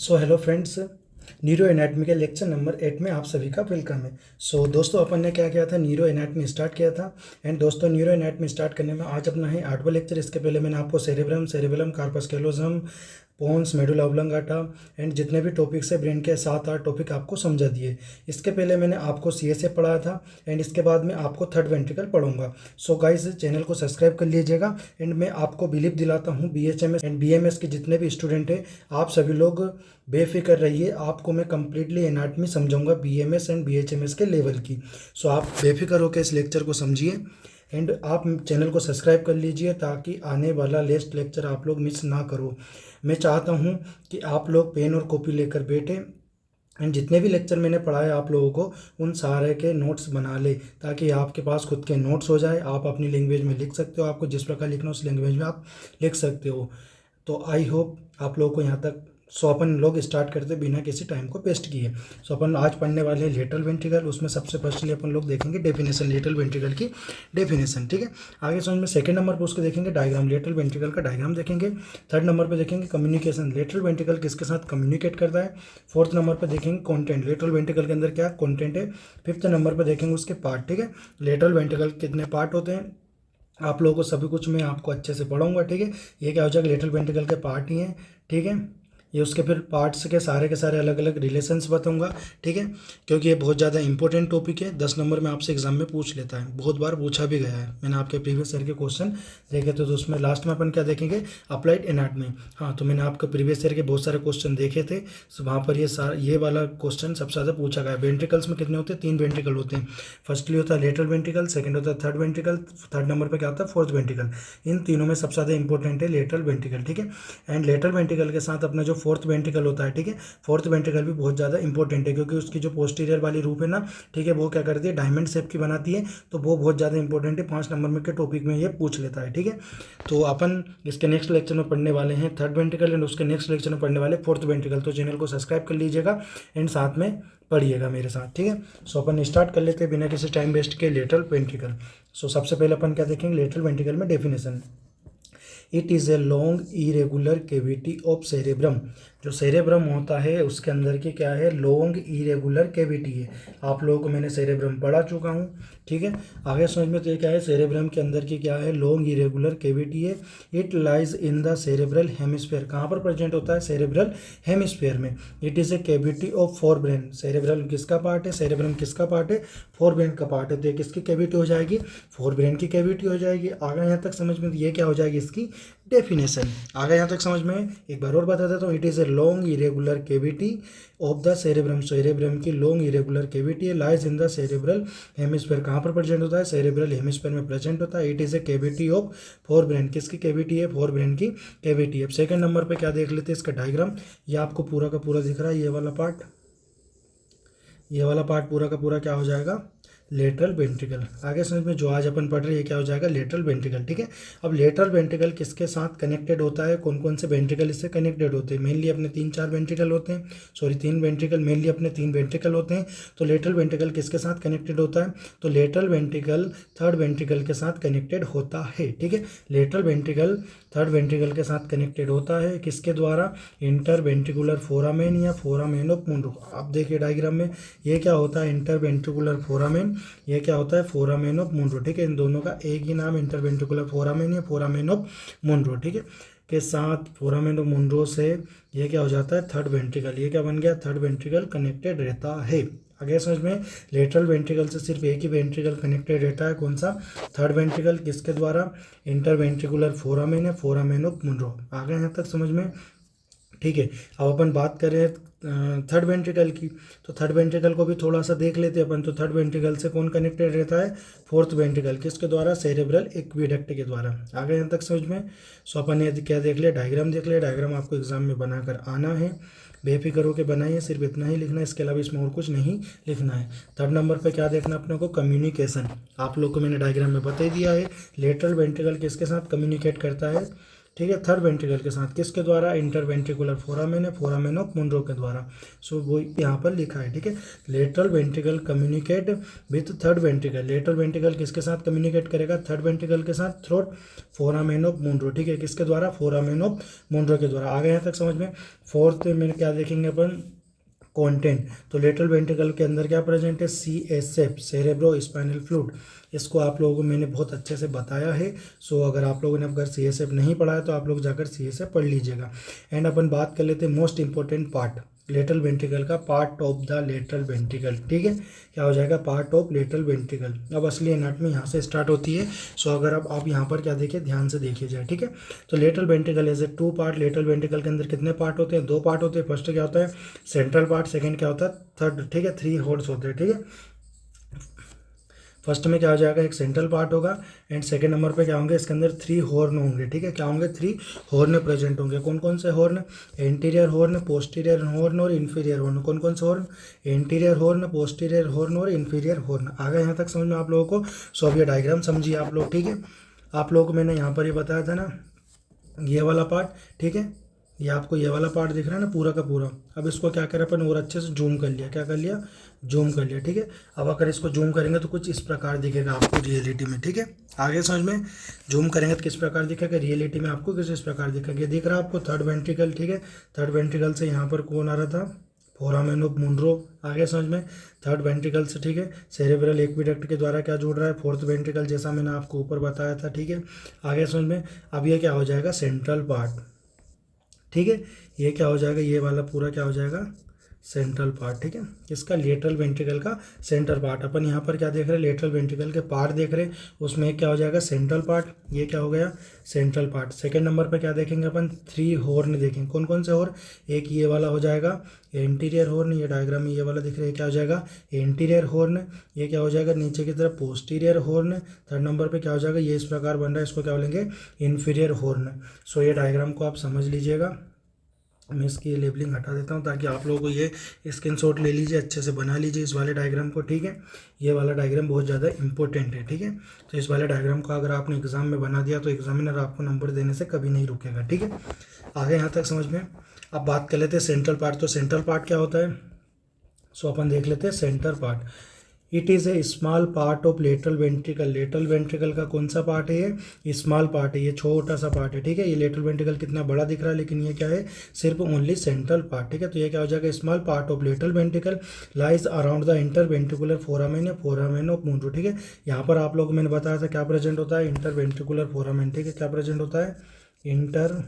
So hello friends, neuro anatomy के lecture number 8 में आप सभी का वेलकम है। दोस्तों, अपन ने क्या किया था, न्यूरो एनाटमी स्टार्ट किया था। एंड दोस्तों, न्यूरो एनाटमी स्टार्ट करने में आज अपना है 8वां लेक्चर। इसके पहले मैंने आपको cerebrum, corpus callosum, pons, medulla oblongata and जितने भी टॉपिक्स है ब्रेन के 7-8 टॉपिक आपको समझा दिए। इसके पहले मैंने आपको CSA पढ़ाया था एंड इसके बाद में आपको थर्ड वेंट्रिकल पढ़ूंगा। सो गाइस, चैनल को सब्सक्राइब कर लीजिएगा। एंड मैं आपको बिलीव दिलाता हूँ, BHMS एंड BMS के जितने भी स्टूडेंट हैं, आप सभी लोग बेफिक्र रहिए। आपको मैं कंप्लीटली एनाटमी समझाऊंगा BMS एंड BHMS के लेवल की। सो आप बेफिक्र होकर इस लेक्चर को समझिए एंड आप चैनल को सब्सक्राइब कर लीजिए ताकि आने वाला लेक्स्ट लेक्चर आप लोग मिस ना करो। मैं चाहता हूं कि आप लोग पेन और कॉपी लेकर बैठे एंड जितने भी लेक्चर मैंने पढ़ाए आप लोगों को उन सारे के नोट्स बना ले ताकि आपके पास खुद के नोट्स हो जाए। आप अपनी लैंग्वेज में लिख सकते हो, आपको जिस प्रकार लिखना उस लैंग्वेज में आप लिख सकते हो। तो आई होप आप लोगों को यहाँ तक। अपन लोग स्टार्ट करते बिना किसी टाइम को वेस्ट किए। अपन आज पढ़ने वाले हैं लेटरल वेंट्रिकल। उसमें सबसे फर्स्टली अपन लोग देखेंगे डेफिनेशन, लेटरल वेंट्रिकल की डेफिनेशन। ठीक है, आगे समझ में सेकंड नंबर पर उसको देखेंगे डायग्राम, लेटरल वेंट्रिकल का डायग्राम देखेंगे। थर्ड नंबर पर देखेंगे कम्युनिकेशन, लेटरल वेंट्रिकल किसके साथ कम्युनिकेट करता है। फोर्थ नंबर पर देखेंगे कॉन्टेंट, लेटरल वेंट्रिकल के अंदर क्या कॉन्टेंट है। फिफ्थ नंबर पर देखेंगे उसके पार्ट। ठीक है, लेटरल वेंट्रिकल कितने पार्ट होते हैं आप लोगों को सभी कुछ मैं आपको अच्छे से पढ़ाऊंगा। ठीक है, ये क्या हो जाएगा, लेटरल वेंट्रिकल के पार्ट ही हैं। ठीक है, ये उसके फिर पार्ट्स के सारे अलग अलग रिलेशंस बताऊंगा। ठीक है, क्योंकि ये बहुत ज़्यादा इंपॉर्टेंट टॉपिक है। 10 नंबर में आपसे एग्जाम में पूछ लेता है, बहुत बार पूछा भी गया है। मैंने आपके प्रीवियस ईयर के क्वेश्चन देखे थे। तो उसमें लास्ट में अपन क्या देखेंगे, अप्लाइड एनाटमी। हाँ, तो मैंने आपके प्रीवियस ईयर के बहुत सारे क्वेश्चन देखे थे। तो वहाँ पर ये वाला क्वेश्चन सबसे ज़्यादा पूछा गया है। वेंट्रिकल्स में कितने होते हैं, 3 वेंट्रिकल होते हैं। फर्स्टली होता है लेटरल वेंट्रिकल, सेकंड होता है थर्ड वेंट्रिकल, थर्ड नंबर पर क्या होता है फोर्थ वेंट्रिकल। इन तीनों में सबसे ज़्यादा इंपॉर्टेंट है लेटरल वेंट्रिकल। ठीक है, एंड लेटरल वेंट्रिकल के साथ अपना जो फोर्थ वेंट्रिकल होता है, ठीक है, फोर्थ वेंट्रिकल भी बहुत ज़्यादा इंपॉर्टेंट है क्योंकि उसकी जो पोस्टीरियर वाली रूप है ना, ठीक है, वो क्या करती है, डायमंड शेप की बनाती है। तो वो बहुत ज़्यादा इंपॉर्टेंट है, 5 नंबर में के टॉपिक में ये पूछ लेता है। ठीक है, तो अपन इसके नेक्स्ट लेक्चर में पढ़ने वाले हैं थर्ड वेंट्रिकल एंड उसके नेक्स्ट लेक्चर में पढ़ने वाले फोर्थ वेंट्रिकल। तो चैनल को सब्सक्राइब कर लीजिएगा एंड साथ में पढ़िएगा मेरे साथ। ठीक है, सो अपन स्टार्ट कर लेते हैं बिना किसी टाइम वेस्ट के लेटरल वेंट्रिकल। सो सबसे पहले अपन क्या देखेंगे, लेटरल वेंट्रिकल में definition. It is a long irregular cavity of cerebrum. जो सेरेब्रम होता है उसके अंदर की क्या है, लॉन्ग इरेगुलर कैविटी है। आप लोगों को मैंने सेरेब्रम पढ़ा चुका हूँ। ठीक है, आगे समझ में तो ये क्या है, सेरेब्रम के अंदर की क्या है, लॉन्ग इरेगुलर कैविटी है। It lies in the cerebral hemisphere. कहाँ पर प्रेजेंट होता है, सेरेब्रल हेमिस्फीयर में। It is a cavity of fore brain. Cerebral किसका पार्ट है, सेरेब्रम किसका पार्ट है, फोर ब्रेन का पार्ट है। तो ये किसकी कैविटी हो जाएगी, फोर ब्रेन की कैविटी हो जाएगी। आगे यहाँ तक समझ में, ये क्या हो जाएगी, इसकी डेफिनेशन। आगे यहाँ तक समझ में, एक बार और बता देता हूँ। It is a long irregular cavity of the cerebrum. Cerebrum की लॉन्ग इरेगुलर कैविटी है, lies in the cerebral hemisphere. कहाँ पर प्रेजेंट होता है, सेरेब्रल हेमिस्फीयर में प्रेजेंट होता है। It is a cavity of fore brain. किसकी कैविटी है, फोर ब्रेन की कैविटी है। अब सेकंड नंबर पे क्या देख लेते हैं, इसका डायग्राम। ये आपको पूरा का पूरा दिख रहा है, ये वाला पार्ट पूरा का पूरा क्या हो जाएगा, लेटरल वेंट्रिकल। आगे समझ में, जो आज अपन पढ़ रहे हैं क्या हो जाएगा, लेटरल वेंट्रिकल। ठीक है, अब लेटरल वेंट्रिकल किसके साथ कनेक्टेड होता है, कौन कौन से वेंट्रिकल इससे कनेक्टेड होते हैं। मेनली अपने 3-4 वेंट्रिकल होते हैं, सॉरी 3 वेंट्रिकल, मेनली अपने 3 वेंट्रिकल होते हैं। तो लेटरल वेंट्रिकल किसके साथ कनेक्टेड होता है, तो लेटरल वेंट्रिकल थर्ड वेंट्रिकल के साथ कनेक्टेड होता है। ठीक है, लेटरल वेंट्रिकल थर्ड वेंट्रिकल के साथ कनेक्टेड होता है, किसके द्वारा, इंटर वेंट्रिकुलर फोरामेन या फोरामेन ऑफ मुंडो। आप देखिए डायग्राम में, ये क्या होता है, इंटर वेंट्रिकुलर फोरामेन, ये क्या होता है, फोरामेन ऑफ मुंडो। ठीक है, इन दोनों का एक ही नाम इंटरवेंट्रिकुलर फोरामेन या फोरामेन ऑफ मुंडो। ठीक है, के साथ फोरामेन ऑफ मुंडो से ये क्या हो जाता है, थर्ड वेंट्रिकल। ये क्या बन गया, थर्ड वेंट्रिकल कनेक्टेड रहता है। आगे समझ में, लेटरल वेंट्रिकल से सिर्फ एक ही वेंट्रिकल कनेक्टेड रहता है, कौन सा, थर्ड वेंट्रिकल। किसके द्वारा, इंटरवेंट्रिकुलर फोरामेन या फोरामेन ऑफ मुंडो। आगे यहाँ तक समझ में। ठीक है, अब अपन बात करें थर्ड वेंट्रिकल की, तो थर्ड वेंट्रिकल को भी थोड़ा सा देख लेते हैं अपन। तो थर्ड वेंट्रिकल से कौन कनेक्टेड रहता है, फोर्थ वेंट्रिकल। किसके द्वारा, सेरेब्रल एक्विडक्ट के द्वारा। आगे यहाँ तक समझ में। सो अपन ने क्या देख लिया, डायग्राम देख लिया। डायग्राम आपको एग्जाम में बनाकर आना है, बेफिक्र होकर बनाइए, सिर्फ इतना ही लिखना है, इसके अलावा इसमें और कुछ नहीं लिखना है। थर्ड नंबर पे क्या देखना अपने को, कम्युनिकेशन। आप लोग को मैंने डायग्राम में बता ही दिया है। लेटरल वेंट्रिकल किसके साथ कम्युनिकेट करता है, ठीक है, थर्ड वेंट्रिकल के साथ, किसके द्वारा, इंटरवेंट्रिकुलर फोरामेन है, फोरामेन ऑफ मुनरो के द्वारा। सो वो यहाँ पर लिखा है, ठीक है। Lateral ventricle communicate with third ventricle, lateral ventricle किसके साथ कम्युनिकेट करेगा, थर्ड वेंट्रिकल के साथ, थ्रू फोरामेन ऑफ मुनरो, ठीक है, किसके द्वारा, फोरामेन ऑफ मुनरो के द्वारा। आगे यहाँ तक समझ में। फोर्थ में क्या देखेंगे अपन, कंटेंट। तो लेटरल वेंट्रिकल के अंदर क्या प्रेजेंट है, CSF, सेरेब्रो स्पाइनल फ्लूइड। इसको आप लोगों को मैंने बहुत अच्छे से बताया है। सो अगर आप लोगों ने अगर CSF नहीं पढ़ा है तो आप लोग जाकर CSF पढ़ लीजिएगा। एंड अपन बात कर लेते हैं most important part lateral ventricle का, part of the lateral ventricle, ठीक है, क्या हो जाएगा, पार्ट ऑफ लेटरल वेंट्रिकल। अब असली एनाटमी यहाँ से स्टार्ट होती है। सो अगर अब आप यहाँ पर क्या देखिए, ध्यान से देखिए जाए, ठीक है। तो lateral ventricle as a 2 part, lateral ventricle के अंदर कितने पार्ट होते हैं, 2 पार्ट होते हैं। फर्स्ट क्या होता है, सेंट्रल पार्ट, सेकेंड क्या होता है, थर्ड, ठीक है, 3 होल्स होते हैं, ठीक है। फर्स्ट में क्या हो जाएगा, एक सेंट्रल पार्ट होगा एंड सेकंड नंबर पे क्या होंगे, इसके अंदर 3 हॉर्न होंगे, ठीक है, क्या होंगे, 3 हॉर्न प्रेजेंट होंगे। कौन कौन से horn, anterior horn, posterior horn और इन्फीरियर हॉर्न। कौन कौन से horn, anterior horn, posterior horn और इन्फीरियर हॉर्न। आगे यहाँ तक समझ में आप लोगों को। सो अब ये डायग्राम समझिए आप लोग, ठीक है। आप लोगों को मैंने यहाँ पर ये बताया था ना, ये वाला पार्ट, ठीक है, ये आपको ये वाला पार्ट दिख रहा है ना पूरा का पूरा। अब इसको क्या करें अपन, और अच्छे से जूम कर लिया, क्या कर लिया, जूम कर लिया, ठीक है। अब अगर इसको जूम करेंगे तो कुछ इस प्रकार दिखेगा आपको रियलिटी में, ठीक है। आगे समझ में, जूम करेंगे तो किस प्रकार दिखेगा, रियलिटी में आपको किस प्रकार दिखेगा। ये दिख रहा है आपको थर्ड वेंट्रिकल, ठीक है। थर्ड वेंट्रिकल से यहाँ पर कौन आ रहा था, फोरामेन ऑफ मुनरो। आगे समझ में, थर्ड वेंट्रिकल से, ठीक है, सेरेब्रल एक्विडक्ट के द्वारा क्या जुड़ रहा है, फोर्थ वेंट्रिकल, जैसा मैंने आपको ऊपर बताया था, ठीक है। आगे समझ में। अब ये क्या हो जाएगा, सेंट्रल पार्ट, ठीक है, ये क्या हो जाएगा, ये वाला पूरा क्या हो जाएगा, सेंट्रल पार्ट, ठीक है, इसका लेटरल वेंट्रिकल का सेंट्रल पार्ट। अपन यहाँ पर क्या देख रहे हैं, लेटरल वेंट्रिकल के पार्ट देख रहे हैं, उसमें क्या हो जाएगा, सेंट्रल पार्ट, ये क्या हो गया, सेंट्रल पार्ट। सेकंड नंबर पे क्या देखेंगे अपन, 3 हॉर्न देखेंगे। कौन कौन से हॉर्न, एक ये वाला हो जाएगा एंटीरियर हॉर्न, ये डायग्राम में ये वाला दिख रहा है, क्या हो जाएगा, एंटीरियर हॉर्न। ये क्या हो जाएगा, नीचे की तरफ पोस्टीरियर हॉर्न। थर्ड नंबर पे क्या हो जाएगा, ये इस प्रकार बन रहा है, इसको क्या बोलेंगे, इन्फीरियर हॉर्न। सो ये डायग्राम को आप समझ लीजिएगा। मैं इसकी लेबलिंग हटा देता हूँ ताकि आप लोगों को ये स्क्रीनशॉट ले लीजिए, अच्छे से बना लीजिए इस वाले डायग्राम को, ठीक है। ये वाला डायग्राम बहुत ज़्यादा इंपॉर्टेंट है, ठीक है। तो इस वाले डायग्राम को अगर आपने एग्जाम में बना दिया तो एग्जामिनर आपको नंबर देने से कभी नहीं रुकेगा, ठीक है। आगे यहाँ तक समझ में। अब बात कर लेते हैं सेंट्रल पार्ट। तो सेंट्रल पार्ट क्या होता है, सो अपन देख लेते हैं centre part. It is a small part of lateral ventricle. Lateral ventricle का कौन सा पार्ट है, ये स्मॉल पार्ट है, ये छोटा सा पार्ट है, ठीक है। ये लेटरल वेंट्रिकल कितना बड़ा दिख रहा है, लेकिन ये क्या है, सिर्फ ओनली सेंट्रल पार्ट, ठीक है। तो ये क्या हो जाएगा, small part of lateral ventricle lies around the inter ventricular foramen या फोरामेन ऑफ मुनरो, ठीक है। यहाँ पर आप लोगों को मैंने बताया था क्या प्रेजेंट होता है, इंटर वेंट्रिकुलर फोरामेन, ठीक है, क्या प्रेजेंट होता है, इंटर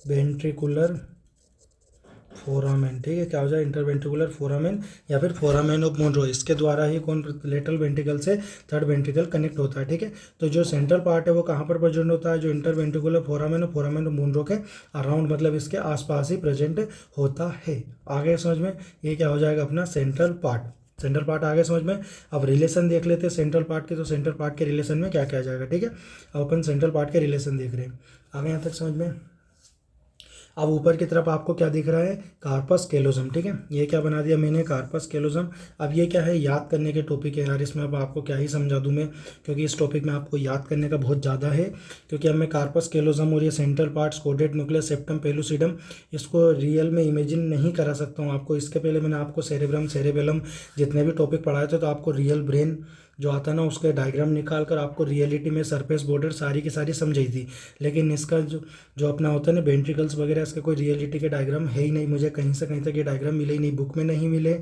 वेंट्रिकुलर फोरामेन, ठीक है, क्या हो जाए, इंटरवेंट्रिकुलर फोरामेन या फिर फोरामेन ऑफ मुनरो। इसके द्वारा ही कौन लेटरल वेंट्रिकल से थर्ड वेंट्रिकल कनेक्ट होता है, ठीक है। तो जो सेंट्रल पार्ट है वो कहाँ पर प्रेजेंट होता है, जो इंटरवेंट्रिकुलर फोरामेन और फोरामेन ऑफ मुनरो के अराउंड, मतलब इसके आसपास ही प्रेजेंट होता है। आगे समझ में, ये क्या हो जाएगा अपना सेंट्रल पार्ट। सेंट्रल पार्ट आगे समझ में। अब रिलेशन देख लेते हैं सेंट्रल पार्ट के। तो सेंट्रल पार्ट के रिलेशन में क्या क्या आ जाएगा, ठीक है। अब अपन सेंट्रल पार्ट के रिलेशन देख रहे हैं, आगे यहाँ तक समझ में। अब ऊपर की तरफ आपको क्या दिख रहा है, कार्पस कैलोजम, ठीक है, ये क्या बना दिया मैंने, कार्पस कैलोजम। अब ये क्या है, याद करने के टॉपिक है यार, इसमें अब आपको क्या ही समझा दूं मैं, क्योंकि इस टॉपिक में आपको याद करने का बहुत ज़्यादा है। क्योंकि अब मैं कार्पस कैलोजम और ये central parts, caudate nucleus, septum, pellucidum, इसको रियल में इमेजिन नहीं करा सकता हूँ आपको। इसके पहले मैंने आपको सेरेब्रम, सेरेबेलम जितने भी टॉपिक पढ़ाए थे, तो आपको रियल ब्रेन जो आता है ना, उसके डायग्राम निकाल कर आपको रियलिटी में सरफेस बॉर्डर सारी की सारी समझाई थी। लेकिन इसका जो अपना होता है ना वेंट्रिकल्स वगैरह, इसके कोई रियलिटी के डायग्राम है ही नहीं। मुझे कहीं से कहीं तक ये डायग्राम मिले ही नहीं, बुक में नहीं मिले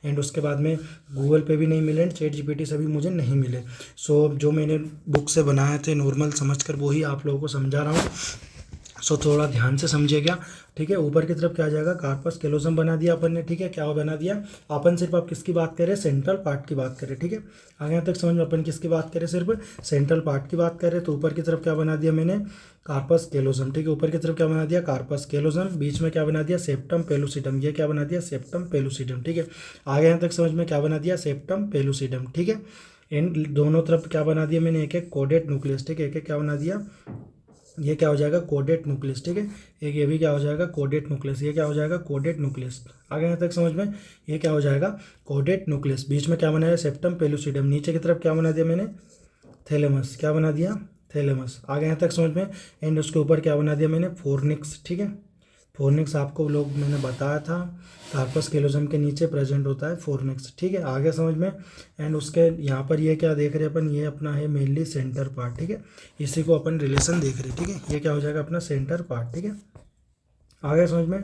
एंड उसके बाद में गूगल पे भी नहीं मिले एंड चैट जीपीटी से भी मुझे नहीं मिले। सो जो मैंने बुक से बनाए थे नॉर्मल समझ कर, वही आप लोगों को समझा रहा हूँ। सो थोड़ा ध्यान से समझिएगा, ठीक है। ऊपर की तरफ क्या आ जाएगा, कार्पस कैलोजम बना दिया अपन ने, ठीक है। क्या बना दिया अपन, सिर्फ आप किसकी बात करें, सेंट्रल पार्ट की बात करें, ठीक है। आगे यहाँ तक समझ में, अपन किसकी बात करें, सिर्फ सेंट्रल पार्ट की बात करें। तो ऊपर की तरफ क्या बना दिया मैंने, कार्पस कैलोजम, ठीक है। ऊपर की तरफ क्या बना दिया, कार्पस कैलोजम। बीच में क्या बना दिया, सेप्टम पेलुसिडम, ये क्या बना दिया, सेप्टम पेलुसिडम, ठीक है। आगे यहाँ तक समझ में क्या बना दिया, सेप्टम पेलुसिडम, ठीक है। एंड दोनों तरफ क्या बना दिया मैंने, एक एक कोडेड न्यूक्लियस, ठीक है, एक एक क्या बना दिया, ये क्या हो जाएगा, कोडेड न्यूक्लियस, ठीक है। एक ये भी क्या हो जाएगा, कोडेड न्यूक्लियस, ये क्या हो जाएगा, कोडेड न्यूक्लियस। आगे यहाँ तक समझ में, ये क्या हो जाएगा, कोडेड न्यूक्लियस। बीच में क्या बनाया, सेप्टम पेलुसिडम। नीचे की तरफ क्या बना दिया मैंने, थैलेमस, क्या बना दिया, थैलेमस। आ गया यहाँ तक समझ में। एंड उसके ऊपर क्या बना दिया मैंने, फोर्निक्स। ठीक है, फोर्निक्स आपको लोग मैंने बताया था, कार्पस कैलोजम के नीचे प्रेजेंट होता है फोर्निक्स। ठीक है, आगे समझ में। एंड उसके यहाँ पर ये क्या देख रहे हैं अपन, ये अपना है मेनली सेंटर पार्ट। ठीक है, इसी को अपन रिलेशन देख रहे हैं। ठीक है, ये क्या हो जाएगा अपना सेंटर पार्ट। ठीक है, आगे समझ में।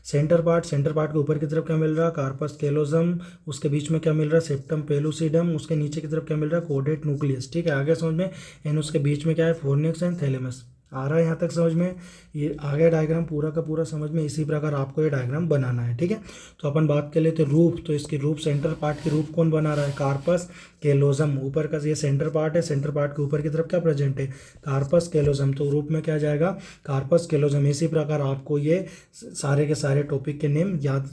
सेंटर पार्ट के ऊपर की तरफ क्या मिल रहा है, कार्पस कैलोजम। उसके बीच में क्या मिल रहा है, सेप्टम पेलुसिडम। उसके नीचे की तरफ क्या मिल रहा है, कोडेट न्यूक्लियस। ठीक है, आगे समझ में। एंड उसके बीच में क्या है, फोर्निक्स एंड थैलेमस। आ रहा है यहाँ तक समझ में। ये आगे डायग्राम पूरा का पूरा समझ में, इसी प्रकार आपको ये डायग्राम बनाना है। ठीक है, तो अपन बात कर लेते रूप। तो इसकी रूप, सेंटर पार्ट की रूप कौन बना रहा है, कार्पस कैलोजम। ऊपर का ये सेंटर पार्ट है, सेंटर पार्ट के ऊपर की तरफ क्या प्रेजेंट है, कार्पस कैलोजम। तो रूप में क्या जाएगा, कार्पस कैलोजम। इसी प्रकार आपको ये सारे के सारे टॉपिक के नेम याद,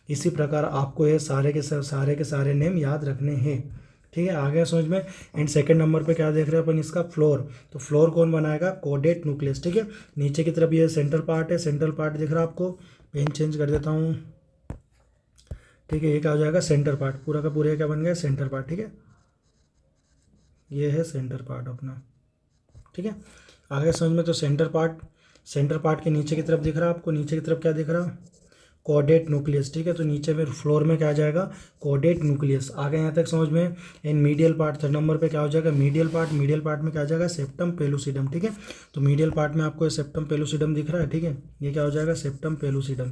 इसी प्रकार आपको ये सारे के सारे नेम याद रखने हैं। ठीक है, आ गया समझ में। एंड सेकंड नंबर पे क्या देख रहे हैं अपन, इसका फ्लोर। तो फ्लोर कौन बनाएगा, कोडेट न्यूक्लियस। ठीक है, नीचे की तरफ ये सेंट्रल पार्ट है, सेंट्रल पार्ट दिख रहा है आपको, पेन चेंज कर देता हूँ। ठीक है, ये क्या हो जाएगा, सेंटर पार्ट। पूरा का पूरा क्या बन गया, सेंटर पार्ट। ठीक है, ये है सेंटर पार्ट अपना। ठीक है, आगे समझ में। तो सेंटर पार्ट के नीचे की तरफ दिख रहा है आपको, नीचे की तरफ क्या दिख रहा, कोडेट न्यूक्लियस। ठीक है, तो नीचे में फ्लोर में क्या आ जाएगा, कोडेट न्यूक्लियस। आगे यहाँ तक समझ में। And medial part third number पे क्या हो जाएगा, मीडियल पार्ट में क्या आ जाएगा, सेप्टम पेलुसिडम। ठीक है, तो मीडियल पार्ट में आपको सेप्टम पेलुसिडम दिख रहा है। ठीक है, ये क्या हो जाएगा, सेप्टम पेलुसिडम।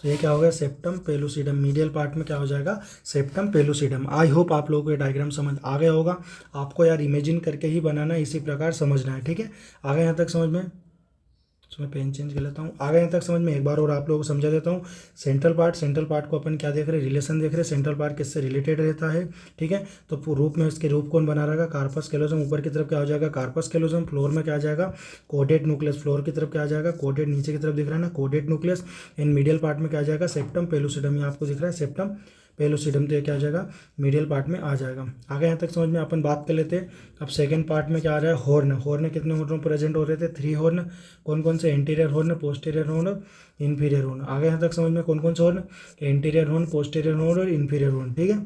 तो ये क्या हो गया, सेप्टम पेलुसिडम। मीडियल पार्ट में क्या हो जाएगा, सेप्टम पेलुसिडम। आई होप आप लोगों को ये डायग्राम समझ आ गया होगा। आपको यार इमेजिन करके ही बनाना है, इसी प्रकार समझना है। ठीक है, आगे यहाँ तक समझ में। तो मैं पेन चेंज कर लेता हूँ। आगे यहाँ तक समझ में, एक बार और आप लोगों को समझा देता हूँ। सेंट्रल पार्ट को अपन क्या देख रहे हैं, रिलेशन देख रहे हैं। सेंट्रल पार्ट किससे रिलेटेड रहता है। ठीक है, तो रूप में इसके रूप कौन बना रहेगा, कार्पस कैलोजम। ऊपर की तरफ क्या हो जाएगा, कार्पस कैलोजम। फ्लोर में क्या आ जाएगा, कोडेट न्यूक्लियस। फ्लोर की तरफ क्या आ जाएगा, कोडेट। नीचे की तरफ दिख रहा है ना, कोडेट न्यूक्लियस। इन मीडियल पार्ट में क्या आ जाएगा, सेप्टम पेलुसिडम। ये आपको दिख रहा है सेप्टम पेलुसिडम। तो ये क्या आ जाएगा, मीडियल पार्ट में आ जाएगा। आगे यहाँ तक समझ में। अपन बात कर लेते हैं अब सेकंड पार्ट में क्या आ रहा है, हॉर्न। हॉर्न कितने हॉर्न प्रेजेंट हो रहे थे, 3 हॉर्न। कौन कौन से, anterior horn, posterior horn, inferior horn. आगे यहाँ तक समझ में, कौन कौन से horn, anterior horn, posterior horn और इन्फीरियर हॉर्न। ठीक है,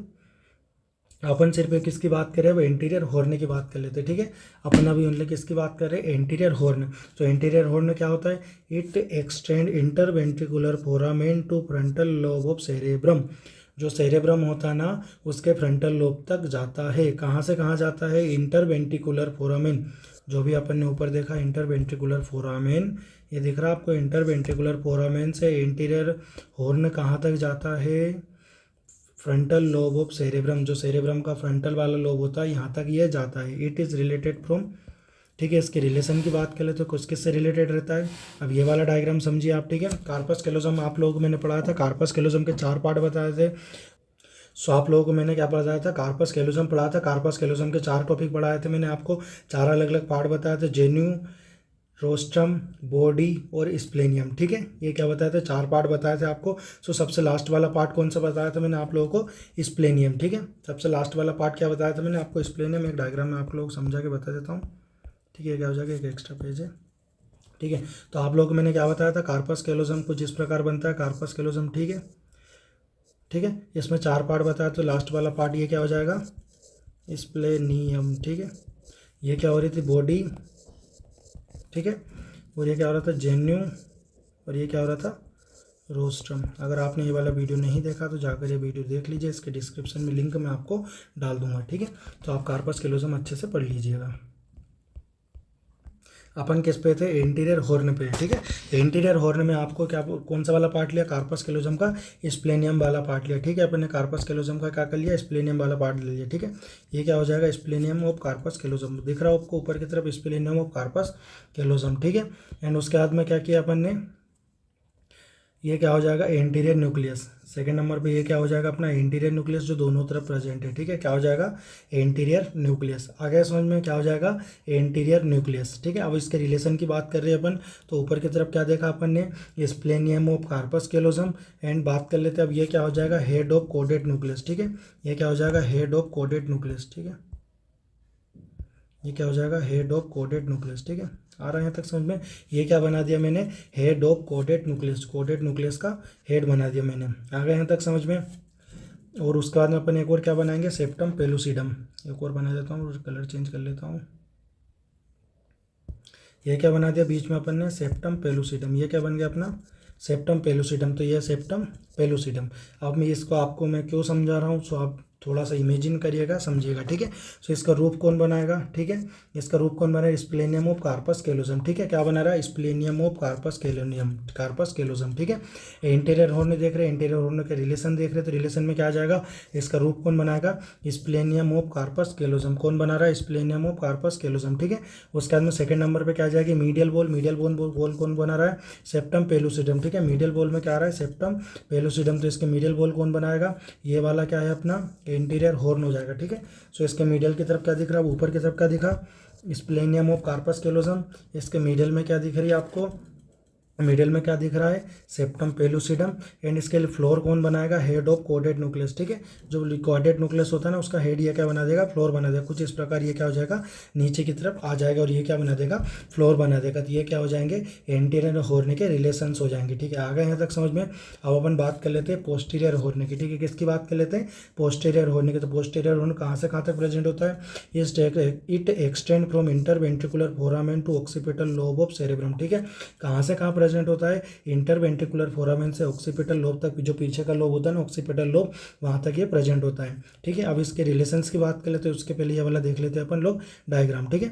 अपन सिर्फ किसकी बात कर रहे हैं, एंटीरियर हॉर्न की बात कर लेते हैं। ठीक है, अपन अभी ओनली किसकी बात कर रहे हैं, एंटीरियर हॉर्न। तो एंटीरियर हॉर्न क्या होता है, it extend interventricular foramen to frontal lobe of cerebrum. जो सेरेब्रम होता है ना, उसके फ्रंटल लोब तक जाता है। कहाँ से कहाँ जाता है, इंटरवेंट्रिकुलर फोरामेन। जो भी अपन ने ऊपर देखा इंटरवेंट्रिकुलर फोरामेन, ये दिख रहा है आपको, इंटरवेंट्रिकुलर फोरामेन से एंटीरियर हॉर्न कहाँ तक जाता है, फ्रंटल लोब ऑफ सेरेब्रम। जो सेरेब्रम का फ्रंटल वाला लोब होता है, यहाँ तक ये जाता है। It is related from. ठीक है, इसके रिलेशन की बात करें तो कुछ किससे रिलेटेड रहता है। अब ये वाला डायग्राम समझिए आप। ठीक है, कार्पस कैलोजम आप लोगों को मैंने पढ़ाया था, कार्पस कैलोजम के 4 पार्ट बताए थे। सो आप लोगों को मैंने क्या बताया था, कार्पस कैलोजम पढ़ाया था। कार्पस कैलोजम के 4 टॉपिक पढ़ाए थे मैंने आपको, 4 अलग अलग पार्ट बताए थे, जेन्यू, रोस्ट्रम, बॉडी और स्प्लेनियम। ठीक है, ये क्या बताए थे, 4 पार्ट बताए थे आपको। सो सबसे लास्ट वाला पार्ट कौन सा बताया था मैंने आप लोगों को, स्प्लेनियम। ठीक है, सबसे लास्ट वाला पार्ट क्या बताया था मैंने आपको, स्प्लेनियम। एक डायग्राम में आप लोग समझा के बता देता हूँ। ठीक है, क्या हो जाएगा, एक एक्स्ट्रा पेज है। ठीक है, तो आप लोगों को मैंने क्या बताया था, कार्पस कैलोजम कुछ इस प्रकार बनता है, कार्पस कैलोजम। ठीक है, ठीक है, इसमें 4 पार्ट बताया, तो लास्ट वाला पार्ट ये क्या हो जाएगा, स्प्लेनियम। ठीक है, ये क्या हो रही थी, बॉडी। ठीक है, और ये क्या हो रहा था, जेन्यू, और ये क्या हो रहा था, रोस्ट्रम। अगर आपने ये वाला वीडियो नहीं देखा तो जाकर ये वीडियो देख लीजिए, इसके डिस्क्रिप्शन में लिंक मैं आपको डाल दूंगा। ठीक है, तो आप कार्पस कैलोजम अच्छे से पढ़ लीजिएगा। अपन किस पे थे, एंटीरियर हॉर्न पे। ठीक है, एंटीरियर हॉर्न में आपको क्या, कौन सा वाला पार्ट लिया, कार्पस कैलोजम का स्प्लेनियम वाला पार्ट लिया। ठीक है, अपन ने कार्पस कैलोजम का क्या कर लिया, स्प्लेनियम वाला पार्ट ले लिया। ठीक है, ये क्या हो जाएगा, स्प्लेनियम ऑफ कार्पस कैलोजम। दिख रहा है आपको ऊपर की तरफ, स्प्लेनियम ऑफ कार्पस कैलोजम। ठीक है, एंड उसके बाद में क्या किया अपन ने, ये क्या हो जाएगा, एंटीरियर न्यूक्लियस। सेकंड नंबर पे ये क्या हो जाएगा अपना, एंटीरियर न्यूक्लियस, जो दोनों तरफ प्रेजेंट है। ठीक है, क्या हो जाएगा, एंटीरियर न्यूक्लियस। आगे समझ में, क्या हो जाएगा, एंटीरियर न्यूक्लियस। ठीक है, अब इसके रिलेशन की बात कर रहे हैं अपन। तो ऊपर की तरफ क्या देखा अपन ने, स्प्लेनियम ऑफ कार्पस कैलोजम। एंड बात कर लेते हैं अब, ये क्या हो जाएगा, हेड ऑफ कोडेट न्यूक्लियस। ठीक है, ये क्या हो जाएगा, हेड ऑफ कोडेट न्यूक्लियस। ठीक है, ये क्या हो जाएगा, हेड ऑफ कोडेट न्यूक्लियस। ठीक है, आ रहा है यहाँ तक समझ में। ये क्या बना दिया मैंने, head of caudate nucleus. Caudate nucleus का हेड बना दिया मैंने। आ गया यहाँ तक समझ में। और उसके बाद में अपन एक और क्या बनाएंगे, सेप्टम पेलुसिडम। एक और बना देता हूँ, कलर चेंज कर लेता हूँ। ये क्या बना दिया बीच में अपन ने, सेप्टम पेलुसिडम। ये क्या बन गया अपना, सेप्टम पेलुसिडम। तो ये सेप्टम पेलुसिडम। अब मैं इसको आपको मैं क्यों समझा रहा हूँ, सो आप थोड़ा सा इमेजिन करिएगा, समझिएगा, ठीक है। सो इसका रूप कौन बनाएगा, ठीक है, इसका रूप कौन बनाएगा, स्प्लेनियम ऑफ कार्पस कैलोजम, ठीक है। क्या बना रहा है, स्प्लेनियम ऑफ कार्पस कैलोनियम, कार्पस कैलोजम, ठीक है। इंटीरियर हॉर्न देख रहे हैं, इंटीरियर हॉर्न के रिलेशन देख रहे हैं, तो रिलेशन में क्या आ जाएगा, इसका रूप कौन बनाएगा, स्प्लेनियम ऑफ कार्पस कैलोजम। कौन बना रहा है, स्प्लेनियम ऑफ कार्पस कैलोजम, ठीक है। उसके बाद में सेकंड नंबर पे क्या आ जाएगी, मीडियल बॉल। मीडियल बॉल कौन बना रहा है, सेप्टम पेलुसिडम, ठीक है। मीडियल बॉल में क्या आ रहा है, सेप्टम पेलुसिडम। तो इसके मीडियल बॉल कौन बनाएगा, ये वाला क्या है अपना इंटीरियर हॉर्न हो जाएगा, ठीक है। सो इसके मीडियल की तरफ क्या दिख रहा है, ऊपर की तरफ क्या दिखा, स्प्लेनियम ऑफ कार्पस कैलोजम। इसके मीडियल में क्या दिख रही है आपको, मिडिल में क्या दिख रहा है, सेप्टम पेलुसिडम। एंड इसके लिए फ्लोर कौन बनाएगा, हेड ऑफ कोडेड न्यूक्लियस, ठीक है। जो कोडेड न्यूक्लियस होता है ना, उसका हेड ये क्या बना देगा, फ्लोर बना देगा। कुछ इस प्रकार ये क्या हो जाएगा, नीचे की तरफ आ जाएगा और ये क्या बना देगा, फ्लोर बना देगा। तो ये क्या हो जाएंगे, एंटीरियर हॉर्न के रिलेशंस हो जाएंगे, ठीक है। आ गए यहाँ तक समझ में। अब अपन बात कर लेते हैं पोस्टीरियर हॉर्न की, ठीक है। किसकी बात कर लेते हैं, पोस्टीरियर हॉर्न की। तो पोस्टीरियर हॉर्न कहाँ से कहाँ तक प्रेजेंट होता है, it extend from interventricular foramen to occipital lobe of cerebrum, ठीक है। कहाँ से कहाँ प्रेजेंट होता है, इंटरवेंट्रिकुलर फोरामेन से ऑक्सीपिटल लोब तक, जो पीछे का लोब होता है ना, ऑक्सीपिटल लोब, वहाँ तक ये प्रेजेंट होता है, ठीक है। अब इसके रिलेशंस की बात कर लेते हैं, उसके पहले ये वाला देख लेते हैं अपन लोग डायग्राम, ठीक है।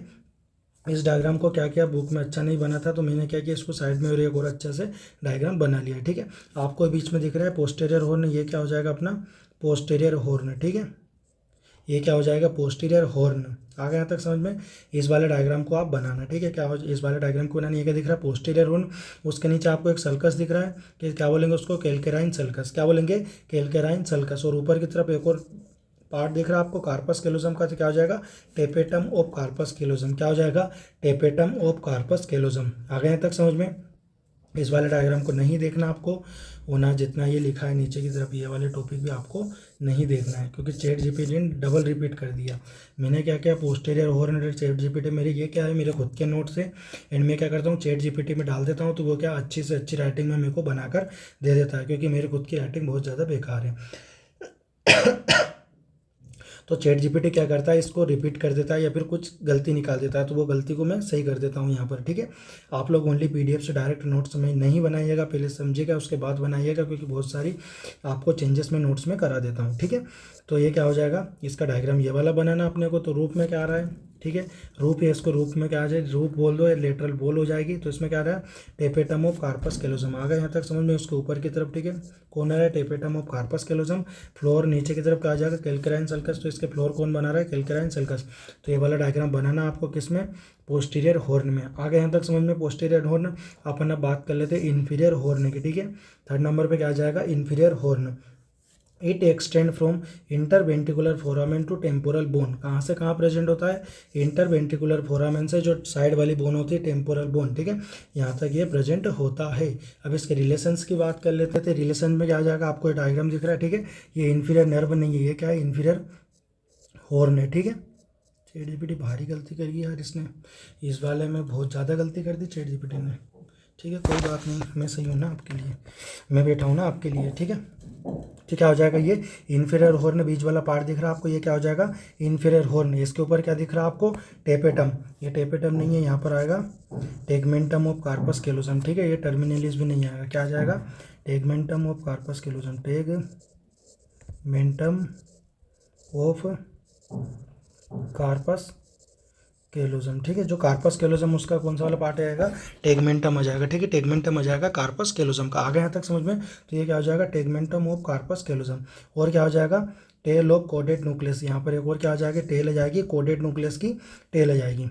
इस डायग्राम को क्या किया, बुक में अच्छा नहीं बना था तो मैंने क्या किया, इसको साइड में और एक और अच्छा से डायग्राम बना लिया, ठीक है। आपको बीच में दिख रहा है पोस्टीरियर हॉर्न, ये क्या हो जाएगा अपना पोस्टीरियर हॉर्न, ठीक है। ये क्या हो जाएगा, पोस्टीरियर हॉर्न। आ गया यहाँ तक समझ में। इस वाले डायग्राम को आप बनाना, ठीक है। क्या हो, इस वाले डायग्राम को बनाना, ये क्या दिख रहा है, पोस्टीरियर हॉर्न। उसके नीचे आपको एक सल्कस दिख रहा है, कि क्या बोलेंगे उसको, कैल्केराइन सल्कस। क्या बोलेंगे, कैल्केराइन सल्कस। और ऊपर की तरफ एक और पार्ट दिख रहा है आपको कार्पस कैलोजम का, तो क्या हो जाएगा, टेपेटम ऑफ कार्पस कैलोजम। क्या हो जाएगा, टेपेटम ऑफ कार्पस कैलोजम। आ गए यहाँ तक समझ में। इस वाले डायग्राम को नहीं देखना आपको, वो ना जितना ये लिखा है नीचे की तरफ, ये वाले टॉपिक भी आपको नहीं देखना है, क्योंकि चैट जीपीटी ने डबल रिपीट कर दिया। मैंने क्या किया, पोस्टीरियर हॉर्न चैट जीपीटी, मेरे ये क्या है, मेरे खुद के नोट्स है। एंड मैं क्या करता हूँ, चैट जीपीटी में डाल देता हूँ, तो वो क्या अच्छी से अच्छी राइटिंग में मेरे को बनाकर दे देता है, क्योंकि मेरी खुद की राइटिंग बहुत ज़्यादा बेकार है। तो चैट जीपीटी क्या करता है, इसको रिपीट कर देता है या फिर कुछ गलती निकाल देता है, तो वो गलती को मैं सही कर देता हूँ यहाँ पर, ठीक है। आप लोग ओनली पीडीएफ से डायरेक्ट नोट्स में नहीं बनाइएगा, पहले समझिएगा उसके बाद बनाइएगा, क्योंकि बहुत सारी आपको चेंजेस मैं नोट्स में करा देता हूँ, ठीक है। तो ये क्या हो जाएगा, इसका डायग्राम ये वाला बनाना अपने को। तो रूप में क्या आ रहा है, ठीक है, रूप है, इसको रूप में क्या आ जाए, रूप बोल दो या लेटरल बोल हो जाएगी। तो इसमें क्या आ रहा है, टेपेटम ऑफ कार्पस कैलोजम। आ गया यहाँ तक समझ में। उसके ऊपर की तरफ, ठीक है, कौन आ रहा है, tapetum of corpus callosum. Floor नीचे की तरफ क्या आ जाएगा, कैल्केराइन सल्कस। तो इसके फ्लोर कौन बना रहा है, कैल्केराइन सल्कस। तो ये वाला डायग्राम बनाना आपको किसमें, पोस्टीरियर हॉर्न में। आ गया यहाँ तक समझ में। पोस्टीरियर हॉर्न अपन अब बात कर लेते हैं इन्फीरियर हॉर्न की, ठीक है। थर्ड नंबर पे क्या आ जाएगा, inferior horn. It extend from interventricular foramen to temporal bone. कहाँ से कहाँ प्रेजेंट होता है, इंटरवेंट्रिकुलर फोरामेन से जो साइड वाली बोन होती है, टेम्पोरल बोन, ठीक है, यहाँ तक ये प्रेजेंट होता है। अब इसके रिलेशंस की बात कर लेते थे। रिलेशन में क्या आ जाएगा, आपको ये डायग्राम दिख रहा है, ठीक है। ये इन्फीरियर नर्व नहीं है, ये क्या है, इन्फीरियर हॉर्न है, ठीक है। चैट जीपीटी भारी गलती करी है यार इसने, इस वाले में बहुत ज़्यादा गलती कर दी चैट जीपीटी ने, ठीक है। कोई बात नहीं, मैं सही हूँ ना आपके लिए, मैं बैठा हूँ ना आपके लिए, ठीक है। तो क्या हो जाएगा, ये इन्फीरियर हॉर्न, बीच वाला पार्ट दिख रहा है आपको, ये क्या हो जाएगा, इन्फीरियर हॉर्न। इसके ऊपर क्या दिख रहा है आपको, टेपेटम। ये टेपेटम नहीं है, यहाँ पर आएगा टेगमेंटम ऑफ कार्पस कैलोजम, ठीक है। ये टर्मिनलिस भी नहीं आएगा, क्या आ जाएगा, tegmentum of corpus callosum, tegmentum of corpus callosum, ठीक है। जो कार्पस कैलोजम उसका कौन सा वाला पार्ट आएगा, टेगमेंटम आ जाएगा, ठीक है। टेगमेंटम आ जाएगा कार्पस कैलोजम का। आ गया यहाँ तक समझ में। तो ये क्या हो जाएगा, टेगमेंटम ऑफ कार्पस कैलोजम। और क्या हो जाएगा, टेल ऑफ कोडेड न्यूक्लियस। यहाँ पर एक और क्या आ जाएगी, टेल आ जाएगी, कोडेड न्यूक्लियस की टेल आ जाएगी।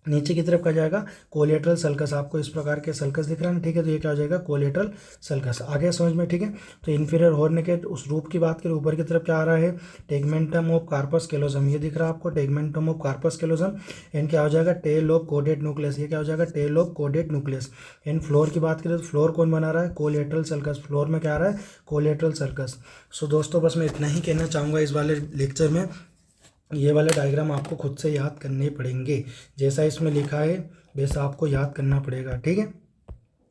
नीचे की तरफ क्या जाएगा, कोलेटरल सल्कस। आपको इस प्रकार के सल्कस दिख रहा है ना, ठीक है। तो ये क्या हो जाएगा, कोलेटरल सल्कस। आगे समझ में, ठीक है। तो इन्फीरियर हॉर्न के उस रूप की बात करें, ऊपर की तरफ क्या आ रहा है, टेगमेंटम ऑफ कार्पस कैलोजम। ये दिख रहा है आपको, tegmentum of corpus callosum. And क्या हो जाएगा, टेल ऑफ कोडेड न्यूक्लियस। ये क्या हो जाएगा, tail of caudate nucleus. And floor की बात करें तो फ्लोर कौन बना रहा है, कोलेटरल सल्कस। फ्लोर में क्या आ रहा है, कोलेटरल सल्कस। सो दोस्तों बस मैं इतना ही कहना चाहूँगा इस वाले लेक्चर में। ये वाले डायग्राम आपको खुद से याद करने पड़ेंगे, जैसा इसमें लिखा है वैसा आपको याद करना पड़ेगा, ठीक है।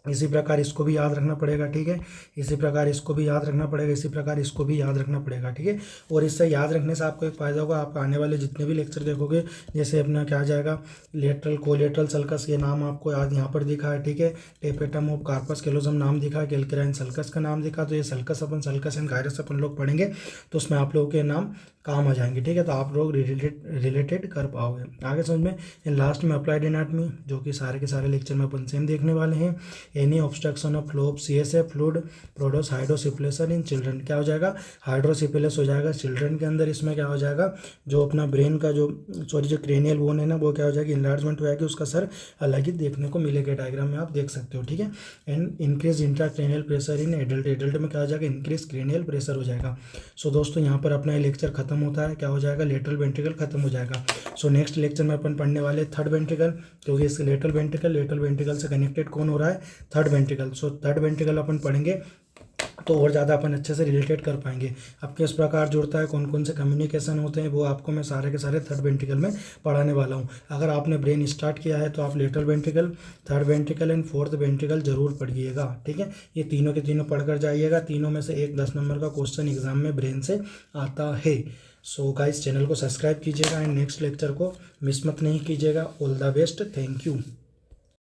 इसी प्रकार इसको भी याद रखना पड़ेगा, ठीक है। इसी प्रकार इसको भी याद रखना पड़ेगा, इसी प्रकार इसको भी याद रखना पड़ेगा, ठीक है। और इससे याद रखने से आपको एक फ़ायदा होगा, आप आने वाले जितने भी लेक्चर देखोगे, जैसे अपना क्या आ जाएगा, लेटरल कोलेटरल सल्कस, ये नाम आपको आज यहाँ पर दिखा है, ठीक है। टेपेटम ऑफ कार्पस कैलोजम नाम दिखा है, कैल्केराइन सल्कस का नाम दिखा, तो ये सल्कस एंड गायरस अपन लोग पढ़ेंगे, तो उसमें आप लोगों के नाम काम आ जाएंगे, ठीक है। तो आप लोग रिलेटेड कर पाओगे आगे समझ में। लास्ट में अप्लाइड एनाटॉमी, जो कि सारे के सारे लेक्चर में अपन सेम देखने वाले हैं। Any obstruction of flow of CSF fluid produce hydrocephalus in children, क्या हो जाएगा, हाइड्रोसिप्लेस हो जाएगा चिल्ड्रन के अंदर। इसमें क्या हो जाएगा, जो अपना ब्रेन का जो जो क्रेनियल बोन है ना, वो क्या हो जाएगी, इनलार्जमेंट हो जाएगी, उसका सर अलग ही देखने को मिलेगा, डायग्राम में आप देख सकते हो, ठीक है। And increase intracranial pressure in adult, adult में क्या हो जाएगा, इंक्रीज क्रेनियल प्रेशर हो जाएगा। सो दोस्तों यहाँ पर अपना ये लेक्चर खत्म होता है, क्या हो जाएगा, लेटरल वेंट्रिकल खत्म हो जाएगा। सो नेक्स्ट लेक्चर में अपन पढ़ने वाले थर्ड वेंट्रिकल, क्योंकि इसके लेटरल वेंट्रिकल से कनेक्टेड कौन हो रहा है, third ventricle. So third ventricle अपन पढ़ेंगे तो और ज़्यादा अपन अच्छे से रिलेटेड कर पाएंगे। अब किस प्रकार जुड़ता है, कौन कौन से कम्युनिकेशन होते हैं, वो आपको मैं सारे के सारे थर्ड वेंट्रिकल में पढ़ाने वाला हूँ। अगर आपने ब्रेन स्टार्ट किया है तो आप lateral ventricle, third ventricle and fourth ventricle जरूर पढ़िएगा, ठीक है। ये तीनों के तीनों पढ़कर जाइएगा, तीनों में से एक 10 नंबर का क्वेश्चन एग्जाम में ब्रेन से आता है। सो गाइस चैनल को सब्सक्राइब कीजिएगा एंड नेक्स्ट लेक्चर को मिस मत नहीं कीजिएगा। All the best, thank you.